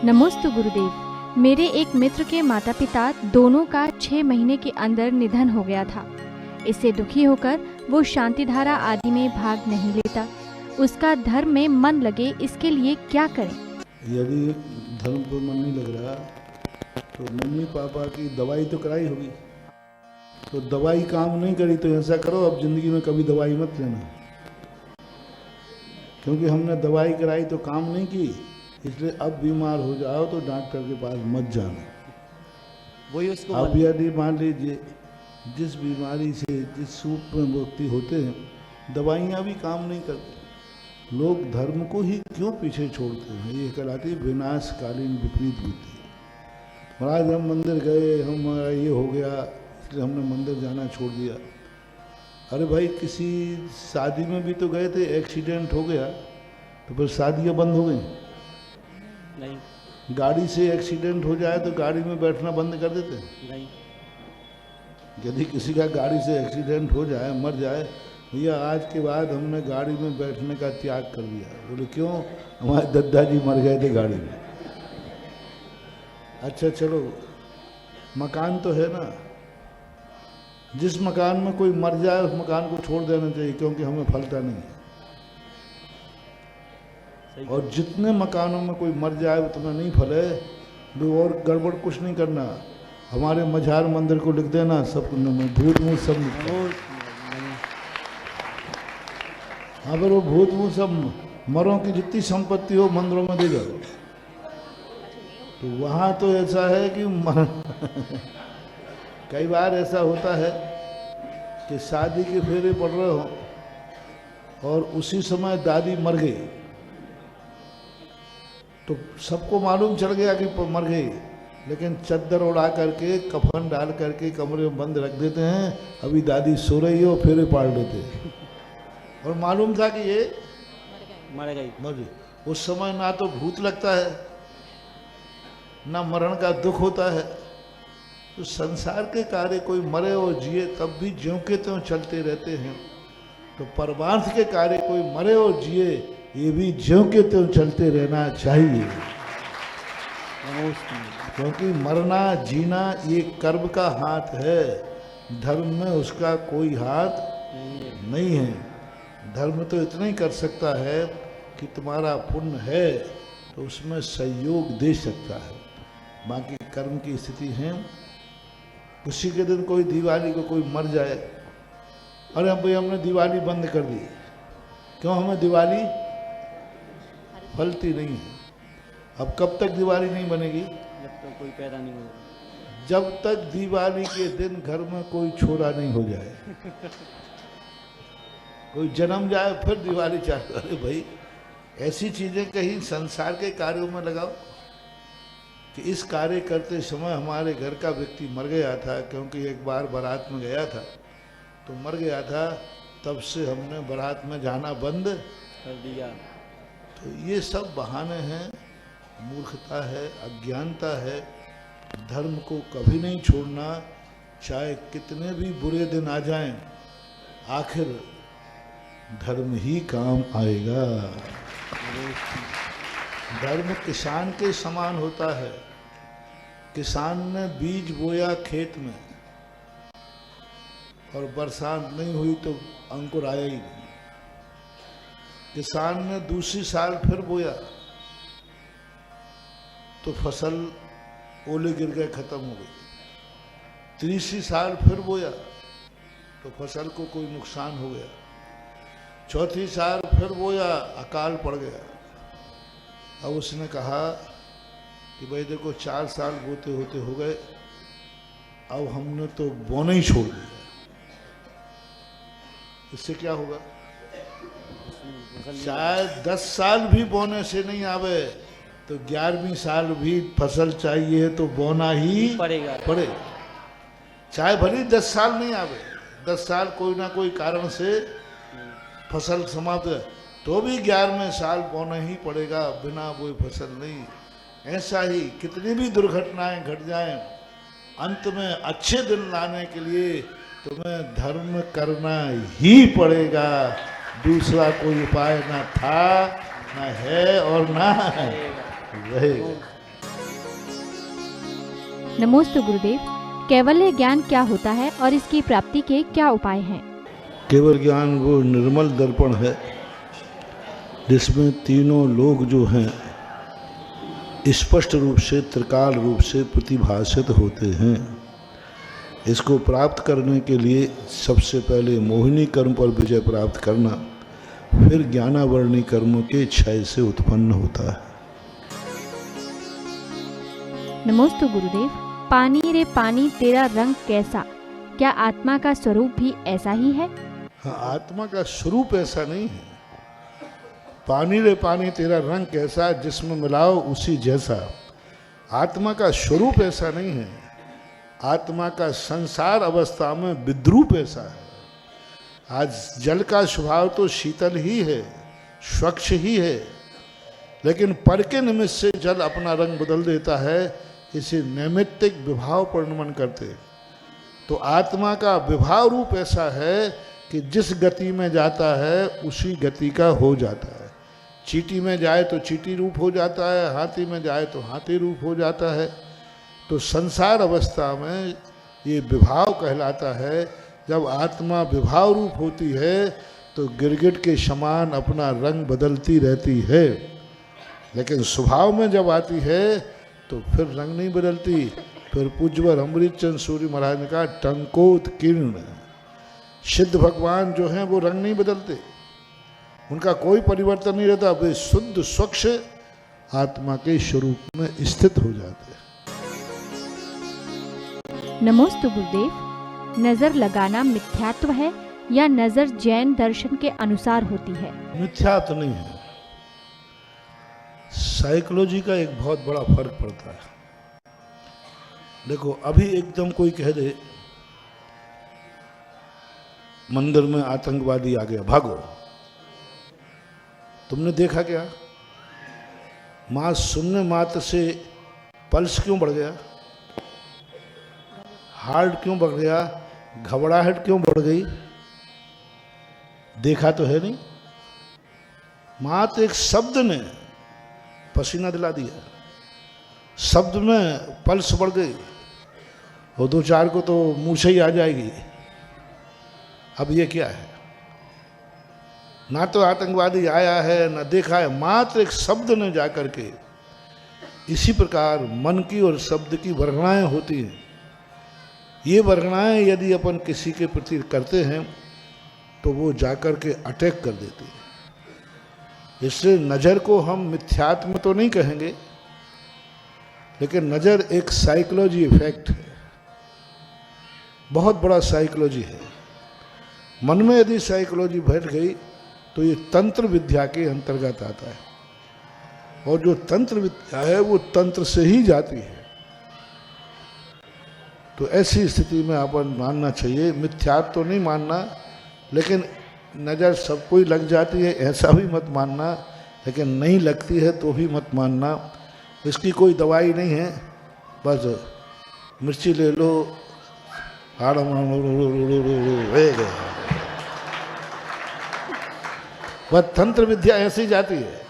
नमोस्तु गुरुदेव। मेरे एक मित्र के माता पिता दोनों का 6 महीने के अंदर निधन हो गया था। इससे दुखी होकर वो शांति धारा आदि में भाग नहीं लेता। उसका धर्म में मन लगे, इसके लिए क्या करें? यदि धर्म पर मन नहीं लग रहा तो मम्मी पापा की दवाई तो कराई होगी, तो दवाई काम नहीं करी तो ऐसा करो, अब जिंदगी में कभी दवाई मत लेना, क्योंकि हमने दवाई कराई तो काम नहीं की। इसलिए अब बीमार हो जाओ तो डॉक्टर के पास मत जाना। वही उसको अब यदि मान लीजिए जिस बीमारी से जिस रूप में व्यक्ति होते हैं, दवाइयाँ भी काम नहीं करती। लोग धर्म को ही क्यों पीछे छोड़ते हैं? ये कहलाती है विनाशकालीन विपरीत बुद्धि। महाराज हम मंदिर गए, हमारा ये हो गया इसलिए हमने मंदिर जाना छोड़ दिया। अरे भाई, किसी शादी में भी तो गए थे, एक्सीडेंट हो गया तो फिर शादियाँ बंद हो गई? नहीं। गाड़ी से एक्सीडेंट हो जाए तो गाड़ी में बैठना बंद कर देते? नहीं। यदि किसी का गाड़ी से एक्सीडेंट हो जाए, मर जाए, भैया आज के बाद हमने गाड़ी में बैठने का त्याग कर दिया। बोले क्यों? हमारे दादाजी मर गए थे गाड़ी में। अच्छा चलो, मकान तो है ना, जिस मकान में कोई मर जाए उस मकान को छोड़ देना चाहिए, क्योंकि हमें फलता नहीं है। और जितने मकानों में कोई मर जाए वो तुम्हें नहीं फले, वो और गड़बड़ कुछ नहीं करना। हमारे मझार मंदिर को लिख देना, सब भूत मूत सब हाँ, पर वो भूत मूत सब मरों की जितनी संपत्ति हो मंदिरों में दे जाओ। तो वहाँ तो ऐसा है कि कई बार ऐसा होता है कि शादी के फेरे पड़ रहे हो और उसी समय दादी मर गई, तो सबको मालूम चल गया कि मर गई, लेकिन चद्दर उड़ा करके कफन डाल करके कमरे में बंद रख देते हैं। अभी दादी सो रही हो, फेरे पाड़ लेते हैं। और मालूम था कि ये मर गई। उस समय ना तो भूत लगता है, ना मरण का दुख होता है। तो संसार के कार्य कोई मरे और जिए तब भी ज्यों के त्यों चलते रहते हैं, तो परमार्थ के कार्य कोई मरे और जिए ये भी ज्यों के त्यों चलते रहना चाहिए। क्योंकि मरना जीना ये कर्म का हाथ है, धर्म में उसका कोई हाथ नहीं है। धर्म तो इतना ही कर सकता है कि तुम्हारा पुण्य है तो उसमें सहयोग दे सकता है, बाकी कर्म की स्थिति है। उसी के दिन कोई दिवाली को कोई मर जाए, अरे अब भाई हमने दिवाली बंद कर दी, क्यों? हमें दिवाली फलती नहीं है। अब कब तक दिवाली नहीं बनेगी? जब तक कोई पैदा नहीं होगा। जब तक दिवाली के दिन घर में कोई छोरा नहीं हो जाए, कोई जन्म जाए फिर दिवाली चालू। अरे भाई, ऐसी चीजें कहीं संसार के कार्यों में लगाओ कि इस कार्य करते समय हमारे घर का व्यक्ति मर गया था, क्योंकि एक बार बारात में गया था तो मर गया था, तब से हमने बारात में जाना बंद कर दिया। तो ये सब बहाने हैं, मूर्खता है, अज्ञानता है। धर्म को कभी नहीं छोड़ना, चाहे कितने भी बुरे दिन आ जाएं, आखिर धर्म ही काम आएगा। धर्म किसान के समान होता है। किसान ने बीज बोया खेत में और बरसात नहीं हुई तो अंकुर आया ही नहीं। किसान ने दूसरी साल फिर बोया तो फसल ओले गिर गए, खत्म हो गई। तीसरी साल फिर बोया तो फसल को कोई नुकसान हो गया। चौथी साल फिर बोया, अकाल पड़ गया। अब उसने कहा कि भाई देखो 4 साल बोते होते हो गए, अब हमने तो बोना ही छोड़ दिया, इससे क्या होगा? शायद 10 साल भी बोने से नहीं आवे तो 11वीं साल भी फसल चाहिए तो बोना ही पड़े। चाहे भले 10 साल नहीं आवे, 10 साल कोई ना कोई कारण से फसल समाप्त है तो भी 11वें साल बोना ही पड़ेगा, बिना बोए फसल नहीं। ऐसा ही कितनी भी दुर्घटनाएं घट जाएं, अंत में अच्छे दिन लाने के लिए तुम्हें धर्म करना ही पड़ेगा। दूसरा कोई उपाय ना था, ना है और ना रहेगा। नमोस्तु गुरुदेव, कैवल्य ज्ञान क्या होता है और इसकी प्राप्ति के क्या उपाय हैं? केवल ज्ञान वो निर्मल दर्पण है जिसमें तीनों लोग जो हैं स्पष्ट रूप से त्रिकाल रूप से प्रतिभाषित होते हैं। इसको प्राप्त करने के लिए सबसे पहले मोहिनी कर्म पर विजय प्राप्त करना, फिर ज्ञानावर्णी कर्मों के क्षय से उत्पन्न होता है। नमोस्तु गुरुदेव, पानी रे पानी तेरा रंग कैसा, क्या आत्मा का स्वरूप भी ऐसा ही है? हाँ, आत्मा का स्वरूप ऐसा नहीं है। पानी रे पानी तेरा रंग कैसा, जिसमें मिलाओ उसी जैसा। आत्मा का स्वरूप ऐसा नहीं है। आत्मा का संसार अवस्था में विद्रूप ऐसा है। आज जल का स्वभाव तो शीतल ही है, स्वच्छ ही है, लेकिन पर के निमित्त से जल अपना रंग बदल देता है। इसे नैमित्तिक विभाव पर नमन करते। तो आत्मा का विभाव रूप ऐसा है कि जिस गति में जाता है उसी गति का हो जाता है। चींटी में जाए तो चींटी रूप हो जाता है, हाथी में जाए तो हाथी रूप हो जाता है। तो संसार अवस्था में ये विभाव कहलाता है। जब आत्मा विभाव रूप होती है तो गिरगिट के समान अपना रंग बदलती रहती है, लेकिन स्वभाव में जब आती है तो फिर रंग नहीं बदलती। फिर पूज्यवर अमृत चंद्र सूर्य महाराज ने कहा टंकोत किरण। सिद्ध भगवान जो हैं वो रंग नहीं बदलते, उनका कोई परिवर्तन नहीं रहता। वे शुद्ध स्वच्छ आत्मा के स्वरूप में स्थित हो जाते हैं। नमोस्तु गुरुदेव, नजर लगाना मिथ्यात्व है या नजर जैन दर्शन के अनुसार होती है? मिथ्यात्व नहीं है। साइकोलॉजी का एक बहुत बड़ा फर्क पड़ता है। देखो, अभी एकदम कोई कह दे मंदिर में आतंकवादी आ गया, भागो। तुमने देखा क्या? मां सुनने मात्र से पल्स क्यों बढ़ गया, हार्ट क्यों बढ़ गया, घबराहट क्यों बढ़ गई? देखा तो है नहीं। मात्र एक शब्द ने पसीना दिला दिया, शब्द में पल्स बढ़ गई, और दो चार को तो मूछे ही आ जाएगी। अब ये क्या है? ना तो आतंकवादी आया है ना देखा है, मात्र एक शब्द ने जाकर के। इसी प्रकार मन की और शब्द की वर्गणाएं होती हैं। ये वर्गणाएं यदि अपन किसी के प्रति करते हैं तो वो जाकर के अटैक कर देती है। इसलिए नज़र को हम मिथ्यात्म तो नहीं कहेंगे, लेकिन नज़र एक साइकोलॉजी इफेक्ट है, बहुत बड़ा साइकोलॉजी है। मन में यदि साइकोलॉजी बैठ गई तो ये तंत्र विद्या के अंतर्गत आता है, और जो तंत्र विद्या है वो तंत्र से ही जाती है। तो ऐसी स्थिति में अपन मानना चाहिए, मिथ्यात्व तो नहीं मानना, लेकिन नज़र सबको ही लग जाती है ऐसा भी मत मानना, लेकिन नहीं लगती है तो भी मत मानना। इसकी कोई दवाई नहीं है, बस मिर्ची ले लो, बस तंत्र विद्या ऐसी जाती है।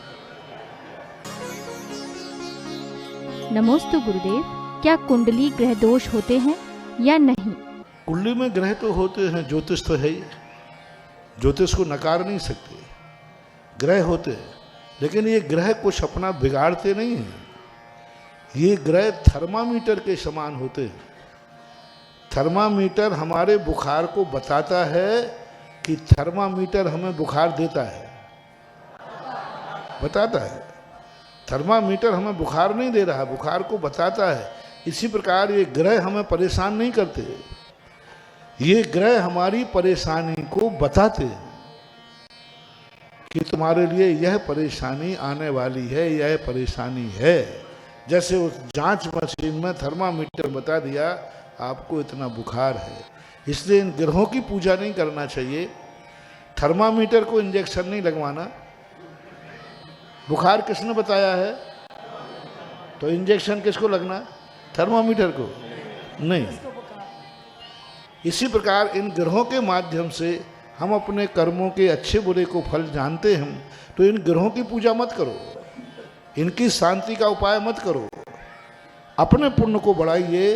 नमोस्तु गुरुदेव, क्या कुंडली ग्रह दोष होते हैं या नहीं? कुंडली में ग्रह तो होते हैं, ज्योतिष तो है ही, ज्योतिष को नकार नहीं सकते। ग्रह होते हैं, लेकिन ये ग्रह कुछ अपना बिगाड़ते नहीं हैं। ये ग्रह थर्मामीटर के समान होते हैं। थर्मामीटर हमारे बुखार को बताता है कि थर्मामीटर हमें बुखार देता है, बताता है। थर्मामीटर हमें बुखार नहीं दे रहा, बुखार को बताता है। इसी प्रकार ये ग्रह हमें परेशान नहीं करते, ये ग्रह हमारी परेशानी को बताते हैं कि तुम्हारे लिए यह परेशानी आने वाली है, यह परेशानी है। जैसे उस जांच मशीन में थर्मामीटर बता दिया आपको इतना बुखार है। इसलिए इन ग्रहों की पूजा नहीं करना चाहिए। थर्मामीटर को इंजेक्शन नहीं लगवाना। बुखार किसने बताया है? तो इंजेक्शन किसको लगना? थर्मामीटर को नहीं। इसी प्रकार इन ग्रहों के माध्यम से हम अपने कर्मों के अच्छे बुरे को फल जानते हैं। तो इन ग्रहों की पूजा मत करो, इनकी शांति का उपाय मत करो। अपने पुण्य को बढ़ाइए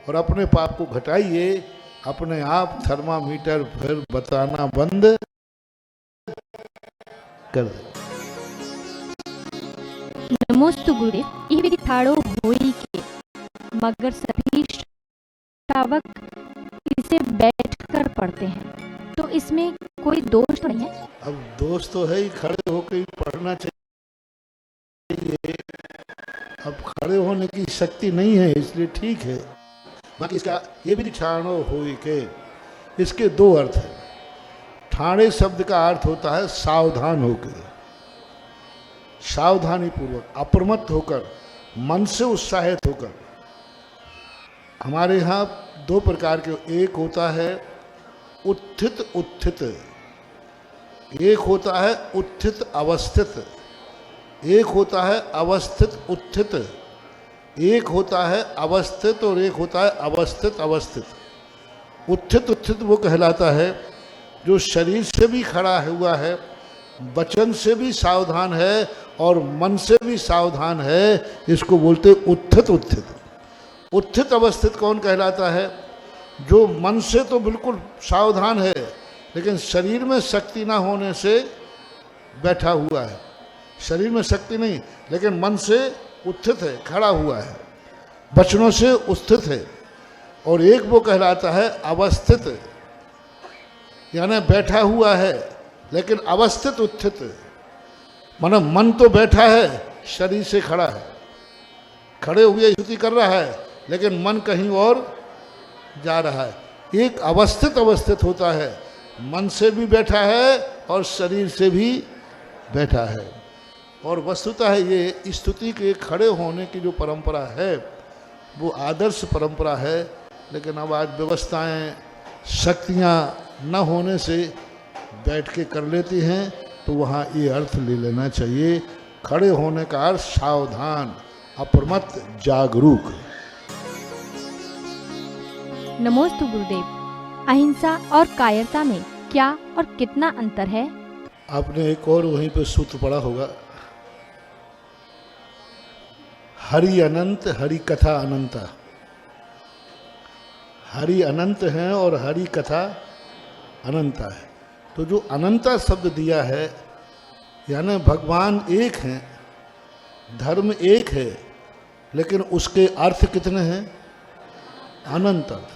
और अपने पाप को घटाइए। अपने आप थर्मामीटर फिर बताना बंद कर दे। नमोस्तु गुरुदेव। यह विधि ठाड़ो होई के, मगर सभी श्रावक इसे बैठकर पढ़ते हैं, तो इसमें कोई दोष तो नहीं है? अब दोष तो है ही, खड़े होकर ही पढ़ना चाहिए। अब खड़े होने की शक्ति नहीं है, इसलिए ठीक है। बाकी इसका ये भी ठाणो होई के, इसके दो अर्थ हैं। ठाणे शब्द का अर्थ होता है सावधान होकर, सावधानी पूर्वक, अप्रमत्त होकर, मन से उत्साहित होकर। हमारे यहाँ दो प्रकार के, एक होता है उत्थित उत्थित, एक होता है उत्थित अवस्थित, एक होता है अवस्थित उत्थित, एक होता है अवस्थित और एक होता है अवस्थित अवस्थित। उत्थित उत्थित वो कहलाता है जो शरीर से भी खड़ा हुआ है, वचन से भी सावधान है और मन से भी सावधान है, इसको बोलते उत्थित उत्थित। उत्थित अवस्थित कौन कहलाता है? जो मन से तो बिल्कुल सावधान है लेकिन शरीर में शक्ति ना होने से बैठा हुआ है। शरीर में शक्ति नहीं लेकिन मन से उत्थित है, खड़ा हुआ है, वचनों से उत्थित है। और एक वो कहलाता है अवस्थित, यानी बैठा हुआ है लेकिन अवस्थित उत्थित, मानो मन तो बैठा है, शरीर से खड़ा है, खड़े हुए स्तुति कर रहा है लेकिन मन कहीं और जा रहा है। एक अवस्थित अवस्थित होता है, मन से भी बैठा है और शरीर से भी बैठा है। और वस्तुतः ये स्तुति के खड़े होने की जो परंपरा है वो आदर्श परंपरा है, लेकिन अब आज व्यवस्थाएं, शक्तियां न होने से बैठ के कर लेती हैं, तो वहाँ ये अर्थ ले लेना चाहिए। खड़े होने का अर्थ सावधान, अप्रमत्त, जागरूक। नमोस्तु गुरुदेव। अहिंसा और कायरता में क्या और कितना अंतर है? आपने एक और वहीं पे सूत्र पढ़ा होगा, हरि अनंत हरि कथा अनंता। हरि अनंत है और हरि कथा अनंता है। तो जो अनंता शब्द दिया है यानी भगवान एक हैं, धर्म एक है, लेकिन उसके अर्थ कितने हैं? अनंत अर्थ।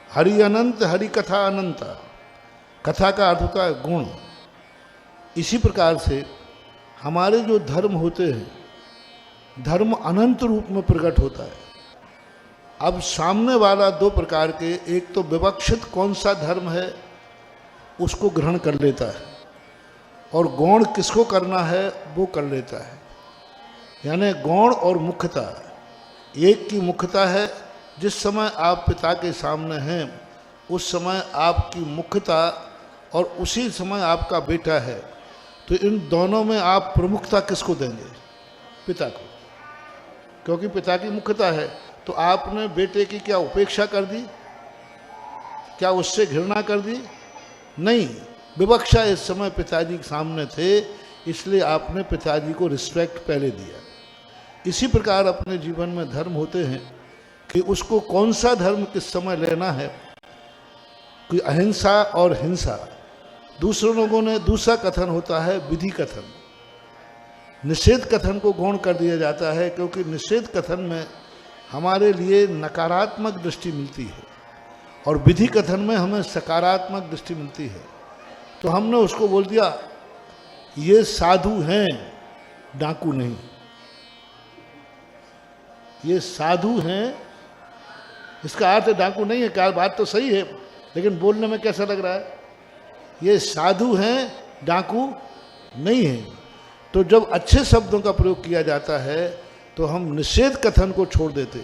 हरि अनंत हरि कथा अनंता। कथा का अर्थ होता है गुण। इसी प्रकार से हमारे जो धर्म होते हैं, धर्म अनंत रूप में प्रकट होता है। अब सामने वाला दो प्रकार के, एक तो विवक्षित कौन सा धर्म है उसको ग्रहण कर लेता है और गौण किसको करना है वो कर लेता है। यानी गौण और मुख्यता। एक की मुख्यता है, जिस समय आप पिता के सामने हैं उस समय आपकी मुख्यता और उसी समय आपका बेटा है, तो इन दोनों में आप प्रमुखता किसको देंगे? पिता को, क्योंकि पिता की मुख्यता है। तो आपने बेटे की क्या उपेक्षा कर दी? क्या उससे घृणा कर दी? नहीं, विवक्षा इस समय पिताजी के सामने थे, इसलिए आपने पिताजी को रिस्पेक्ट पहले दिया। इसी प्रकार अपने जीवन में धर्म होते हैं कि उसको कौन सा धर्म किस समय लेना है। कोई अहिंसा और हिंसा, दूसरे लोगों ने दूसरा कथन होता है विधि कथन। निषेध कथन को गौण कर दिया जाता है, क्योंकि निषेध कथन में हमारे लिए नकारात्मक दृष्टि मिलती है और विधि कथन में हमें सकारात्मक दृष्टि मिलती है। तो हमने उसको बोल दिया ये साधु हैं, डाकू नहीं। ये साधु हैं, इसका अर्थ डाकू नहीं है। क्या बात तो सही है, लेकिन बोलने में कैसा लग रहा है? ये साधु हैं, डाकू नहीं है। तो जब अच्छे शब्दों का प्रयोग किया जाता है तो हम निषेध कथन को छोड़ देते।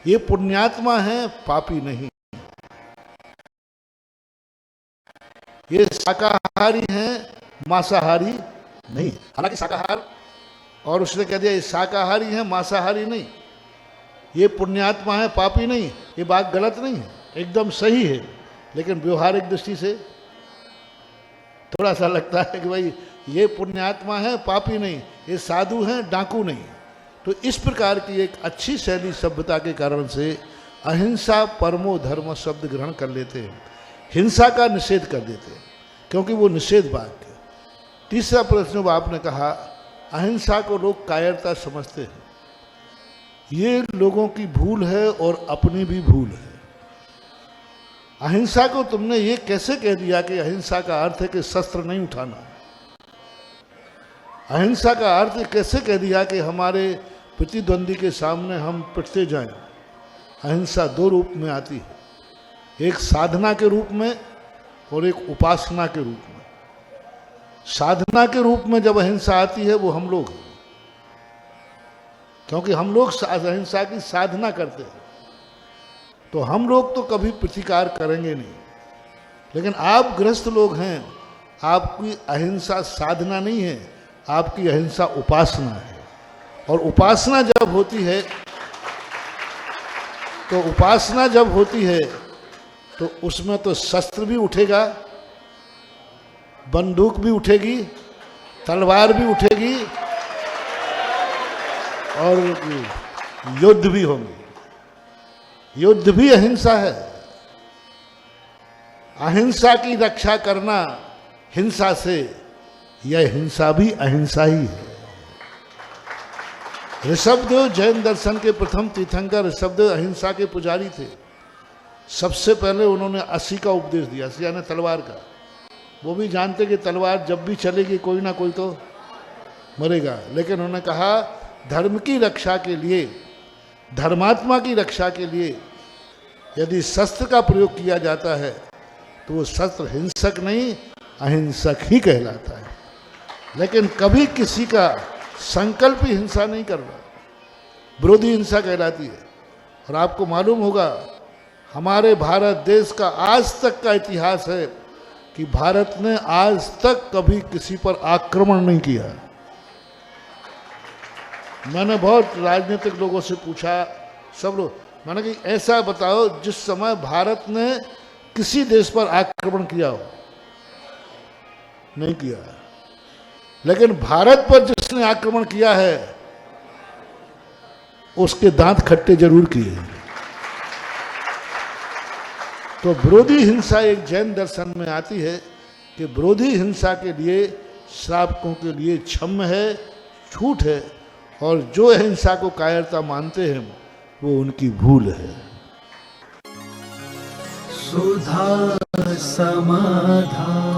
ये पुण्यात्मा है, पापी नहीं। ये शाकाहारी हैं, मांसाहारी नहीं। हालांकि शाकाहार, और उसने कह दिया ये शाकाहारी हैं, मांसाहारी नहीं। ये पुण्यात्मा है, पापी नहीं। ये बात गलत नहीं है, एकदम सही है, लेकिन व्यवहारिक दृष्टि से थोड़ा सा लगता है कि भाई ये पुण्यात्मा है, पापी नहीं, ये साधु हैं, डाकू नहीं। तो इस प्रकार की एक अच्छी शैली सभ्यता के कारण से अहिंसा परमो धर्म शब्द ग्रहण कर लेते हैं, हिंसा का निषेध कर देते हैं, क्योंकि वो निषेध वाक्य। तीसरा प्रश्न जो आपने कहा, अहिंसा को लोग कायरता समझते हैं, ये लोगों की भूल है और अपनी भी भूल है। अहिंसा को तुमने ये कैसे कह दिया कि अहिंसा का अर्थ है कि शस्त्र नहीं उठाना। अहिंसा का अर्थ कैसे कह दिया कि हमारे प्रतिद्वंदी के सामने हम पिटते जाएं। अहिंसा दो रूप में आती है, एक साधना के रूप में और एक उपासना के रूप में। साधना के रूप में जब अहिंसा आती है वो हम लोग, क्योंकि हम लोग अहिंसा की साधना करते हैं, तो हम लोग तो कभी प्रतिकार करेंगे नहीं। लेकिन आप गृहस्थ लोग हैं, आपकी अहिंसा साधना नहीं है, आपकी अहिंसा उपासना है। और उपासना जब होती है तो उसमें तो शस्त्र भी उठेगा, बंदूक भी उठेगी, तलवार भी उठेगी और युद्ध भी होंगे। युद्ध भी अहिंसा है। अहिंसा की रक्षा करना हिंसा से, यह हिंसा भी अहिंसा ही है। ऋषभदेव जैन दर्शन के प्रथम तीर्थंकर ऋषभदेव अहिंसा के पुजारी थे। सबसे पहले उन्होंने असी का उपदेश दिया, असी यानी तलवार का। वो भी जानते कि तलवार जब भी चलेगी कोई ना कोई तो मरेगा, लेकिन उन्होंने कहा धर्म की रक्षा के लिए, धर्मात्मा की रक्षा के लिए यदि शस्त्र का प्रयोग किया जाता है तो वो शस्त्र हिंसक नहीं अहिंसक ही कहलाता है। लेकिन कभी किसी का संकल्प ही हिंसा नहीं कर रहा, विरोधी हिंसा कहलाती है। और आपको मालूम होगा हमारे भारत देश का आज तक का इतिहास है कि भारत ने आज तक कभी किसी पर आक्रमण नहीं किया। मैंने बहुत राजनीतिक लोगों से पूछा, सब लोग, मैंने कि ऐसा बताओ जिस समय भारत ने किसी देश पर आक्रमण किया हो। नहीं किया। लेकिन भारत पर जिसने आक्रमण किया है उसके दांत खट्टे जरूर किए। तो विरोधी हिंसा एक जैन दर्शन में आती है कि विरोधी हिंसा के लिए श्रावकों के लिए क्षम्य है, छूट है, और जो हिंसा को कायरता मानते हैं वो उनकी भूल है। सुधा समाधान